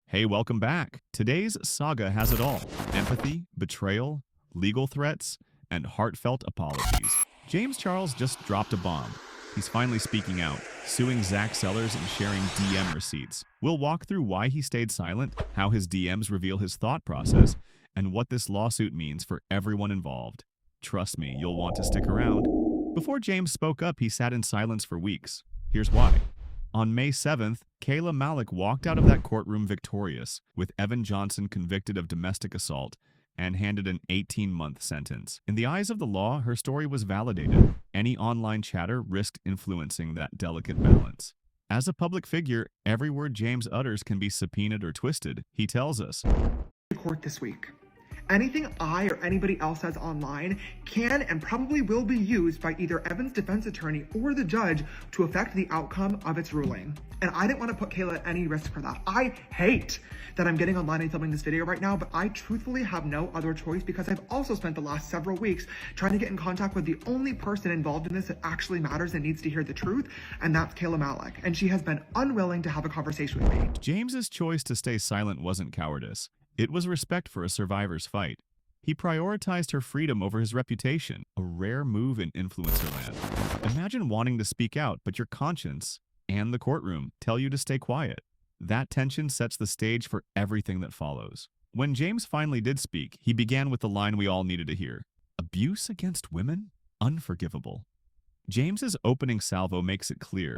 Hey, welcome back. Today's saga has it all: empathy, betrayal, legal threats, and heartfelt apologies. James Charles just dropped a bomb. He's finally speaking out, suing Zack Sellers and sharing DM receipts. We'll walk through why he stayed silent, how his DMs reveal his thought process, and what this lawsuit means for everyone involved. Trust me, you'll want to stick around. Before James spoke up, he sat in silence for weeks. Here's why. On May 7th, Kayla Malec walked out of that courtroom victorious, with Evan Johnson convicted of domestic assault and handed an 18-month sentence. In the eyes of the law, her story was validated. Any online chatter risked influencing that delicate balance. As a public figure, every word James utters can be subpoenaed or twisted, he tells us. Court this week. Anything I or anybody else says online can and probably will be used by either Evan's defense attorney or the judge to affect the outcome of its ruling. And I didn't want to put Kayla at any risk for that. I hate that I'm getting online and filming this video right now, but I truthfully have no other choice because I've also spent the last several weeks trying to get in contact with the only person involved in this that actually matters and needs to hear the truth, and that's Kayla Malec. And she has been unwilling to have a conversation with me. James's choice to stay silent wasn't cowardice. It was respect for a survivor's fight. He prioritized her freedom over his reputation, a rare move in influencer land. Imagine wanting to speak out, but your conscience and the courtroom tell you to stay quiet. That tension sets the stage for everything that follows. When James finally did speak, he began with the line we all needed to hear. Abuse against women? Unforgivable. James's opening salvo makes it clear.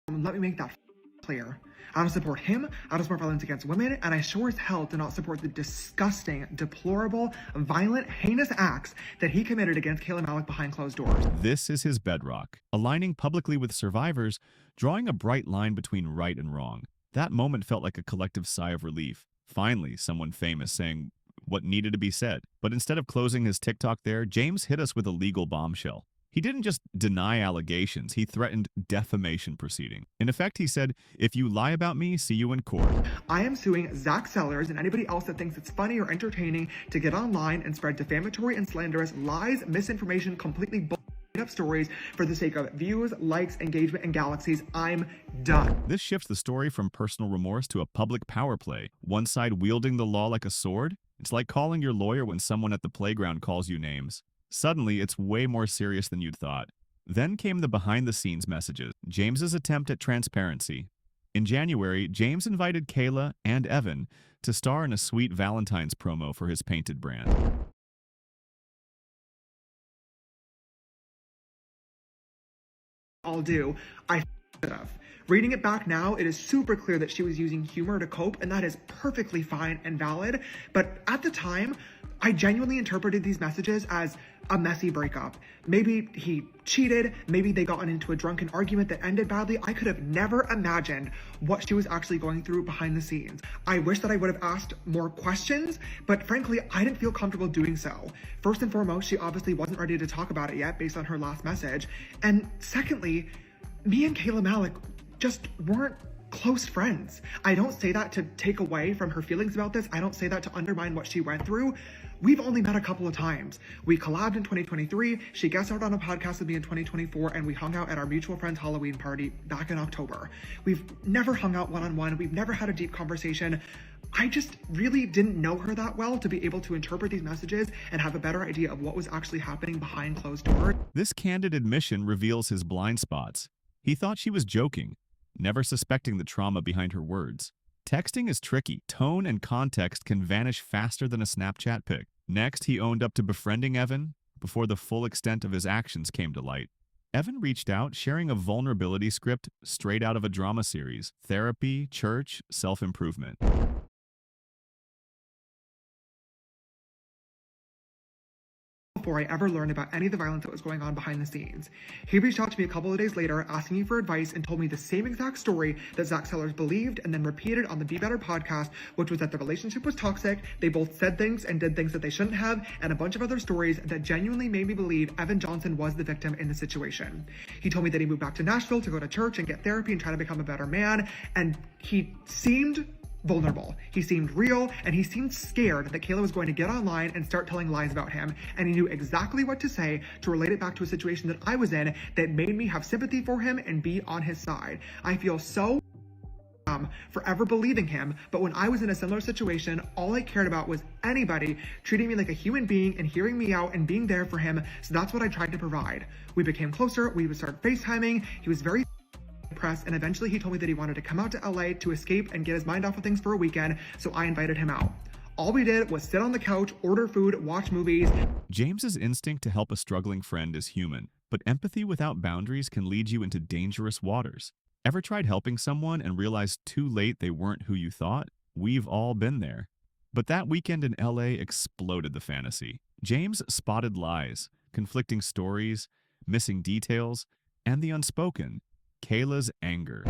Let me make that clear. I don't support him, I don't support violence against women, and I sure as hell do not support the disgusting, deplorable, violent, heinous acts that he committed against Kayla Malec behind closed doors. This is his bedrock, aligning publicly with survivors, drawing a bright line between right and wrong. That moment felt like a collective sigh of relief. Finally, someone famous saying what needed to be said. But instead of closing his TikTok there, James hit us with a legal bombshell. He didn't just deny allegations, he threatened defamation proceeding. In effect, he said, if you lie about me, see you in court. I am suing Zack Sellers and anybody else that thinks it's funny or entertaining to get online and spread defamatory and slanderous lies, misinformation, completely bullshit up stories for the sake of views, likes, engagement, and galaxies. I'm done. This shifts the story from personal remorse to a public power play. One side wielding the law like a sword. It's like calling your lawyer when someone at the playground calls you names. Suddenly, it's way more serious than you'd thought. Then came the behind-the-scenes messages, James's attempt at transparency. In January, James invited Kayla and Evan to star in a sweet Valentine's promo for his painted brand. I'll do. I should have. Reading it back now, it is super clear that she was using humor to cope, and that is perfectly fine and valid. But at the time, I genuinely interpreted these messages as a messy breakup. Maybe he cheated, maybe they got into a drunken argument that ended badly. I could have never imagined what she was actually going through behind the scenes. I wish that I would have asked more questions, but frankly, I didn't feel comfortable doing so. First and foremost, she obviously wasn't ready to talk about it yet based on her last message. And secondly, me and Kayla Malec just weren't close friends. I don't say that to take away from her feelings about this. I don't say that to undermine what she went through. We've only met a couple of times. We collabed in 2023, she guest starred on a podcast with me in 2024, and we hung out at our mutual friend's Halloween party back in October. We've never hung out one-on-one. We've never had a deep conversation. I just really didn't know her that well to be able to interpret these messages and have a better idea of what was actually happening behind closed doors. This candid admission reveals his blind spots. He thought she was joking, never suspecting the trauma behind her words. Texting is tricky. Tone and context can vanish faster than a Snapchat pic. Next, he owned up to befriending Evan before the full extent of his actions came to light. Evan reached out, sharing a vulnerability script straight out of a drama series: therapy, church, self-improvement. Before I ever learned about any of the violence that was going on behind the scenes. He reached out to me a couple of days later asking me for advice and told me the same exact story that Zack Sellers believed and then repeated on the Be Better podcast, which was that the relationship was toxic, they both said things and did things that they shouldn't have, and a bunch of other stories that genuinely made me believe Evan Johnson was the victim in the situation. He told me that he moved back to Nashville to go to church and get therapy and try to become a better man, and he seemed vulnerable. He seemed real, and he seemed scared that Kayla was going to get online and start telling lies about him, and he knew exactly what to say to relate it back to a situation that I was in that made me have sympathy for him and be on his side. I feel so dumb for ever believing him, but when I was in a similar situation, all I cared about was anybody treating me like a human being and hearing me out and being there for him, so that's what I tried to provide. We became closer, we would start FaceTiming, he was very impressed, and eventually he told me that he wanted to come out to LA to escape and get his mind off of things for a weekend, so I invited him out. All we did was sit on the couch, order food, watch movies. James's instinct to help a struggling friend is human, but empathy without boundaries can lead you into dangerous waters. Ever tried helping someone and realized too late they weren't who you thought? We've all been there. But that weekend in LA exploded the fantasy. James spotted lies, conflicting stories, missing details, and the unspoken, Kayla's anger.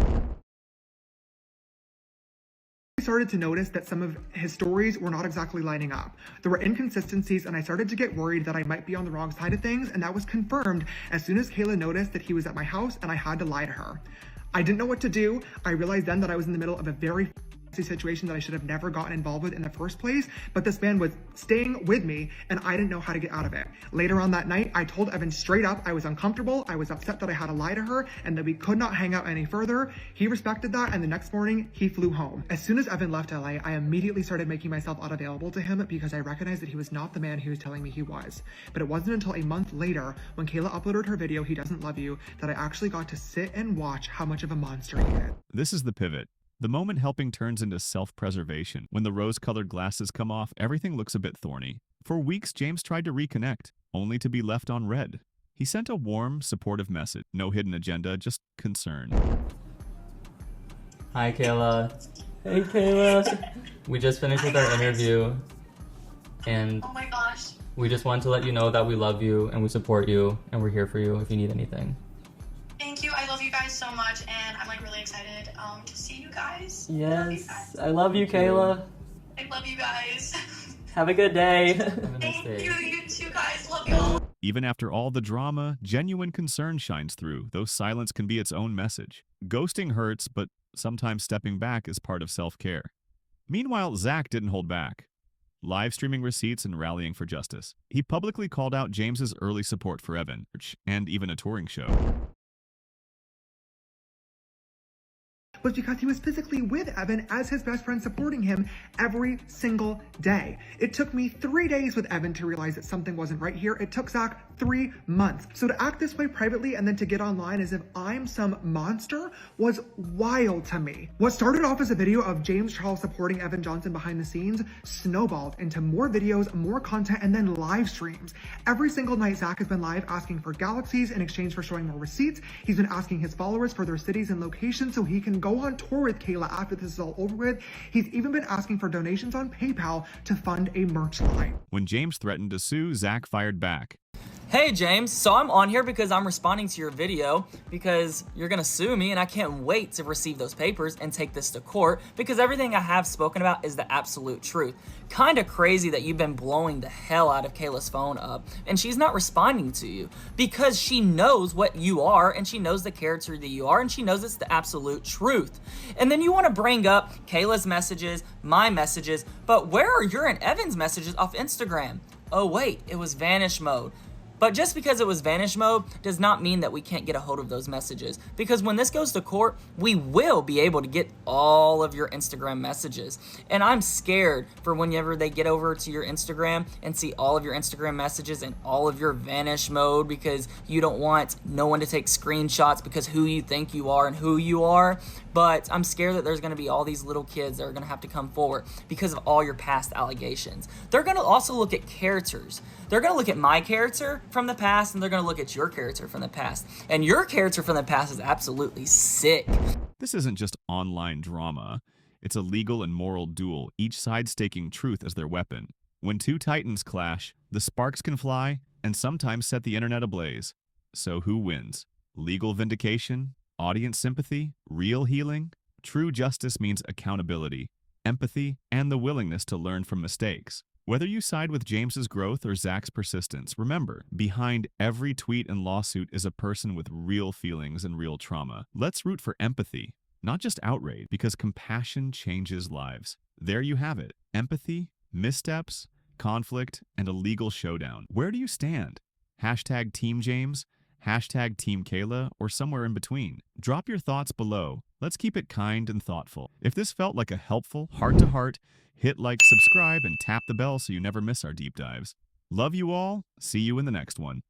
I started to notice that some of his stories were not exactly lining up. There were inconsistencies, and I started to get worried that I might be on the wrong side of things, and that was confirmed as soon as Kayla noticed that he was at my house and I had to lie to her. I didn't know what to do. I realized then that I was in the middle of a very situation that I should have never gotten involved with in the first place, but this man was staying with me and I didn't know how to get out of it. Later on that night, I told Evan straight up I was uncomfortable, I was upset that I had to lie to her, and that we could not hang out any further. He respected that, and the next morning, he flew home. As soon as Evan left LA, I immediately started making myself unavailable to him because I recognized that he was not the man he was telling me he was. But it wasn't until a month later, when Kayla uploaded her video, He Doesn't Love You, that I actually got to sit and watch how much of a monster he is. This is the pivot. The moment helping turns into self-preservation. When the rose-colored glasses come off, everything looks a bit thorny. For weeks, James tried to reconnect, only to be left on red. He sent a warm, supportive message. No hidden agenda, just concern. Hi, Kayla. Hey, Kayla. We just finished with our interview, and oh my gosh. we just want to let you know that we love you and we support you and we're here for you if you need anything. Thank you. I love you guys so much, and I'm like really excited to see you guys. Yes, I love you, Kayla. I love you guys. Have a good day. Have a nice Thank day. you too, guys. Love you all. Even after all the drama, genuine concern shines through, though silence can be its own message. Ghosting hurts, but sometimes stepping back is part of self-care. Meanwhile, Zack didn't hold back, live streaming receipts and rallying for justice. He publicly called out James's early support for Evan, and even a touring show. Was because he was physically with Evan as his best friend, supporting him every single day. It took me 3 days with Evan to realize that something wasn't right here. It took Zack 3 months. So to act this way privately and then to get online as if I'm some monster was wild to me. What started off as a video of James Charles supporting Evan Johnson behind the scenes snowballed into more videos, more content, and then live streams. Every single night, Zack has been live asking for galaxies in exchange for showing more receipts. He's been asking his followers for their cities and locations so he can go on tour with Kayla after this is all over with. He's even been asking for donations on PayPal to fund a merch line. When James threatened to sue, Zack fired back. Hey James, so I'm on here because I'm responding to your video because you're gonna sue me, and I can't wait to receive those papers and take this to court because everything I have spoken about is the absolute truth. Kinda crazy that you've been blowing the hell out of Kayla's phone up and she's not responding to you because she knows what you are and she knows the character that you are and she knows it's the absolute truth. And then you wanna bring up Kayla's messages, my messages, but where are your and Evan's messages off Instagram? Oh wait, it was vanish mode. But just because it was vanish mode does not mean that we can't get a hold of those messages. Because when this goes to court, we will be able to get all of your Instagram messages. And I'm scared for whenever they get over to your Instagram and see all of your Instagram messages and all of your vanish mode because you don't want no one to take screenshots because who you think you are and who you are. But I'm scared that there's going to be all these little kids that are going to have to come forward because of all your past allegations. They're going to also look at characters. They're going to look at my character from the past, and they're going to look at your character from the past. And your character from the past is absolutely sick. This isn't just online drama. It's a legal and moral duel, each side staking truth as their weapon. When two titans clash, the sparks can fly and sometimes set the internet ablaze. So who wins? Legal vindication? Audience sympathy? Real healing? True justice means accountability, empathy, and the willingness to learn from mistakes. Whether you side with James's growth or Zack's persistence, remember, behind every tweet and lawsuit is a person with real feelings and real trauma. Let's root for empathy, not just outrage, because compassion changes lives. There you have it. Empathy, missteps, conflict, and a legal showdown. Where do you stand? Hashtag Team James, hashtag Team Kayla, or somewhere in between? Drop your thoughts below. Let's keep it kind and thoughtful. If this felt like a helpful heart-to-heart, hit like, subscribe, and tap the bell so you never miss our deep dives. Love you all. See you in the next one.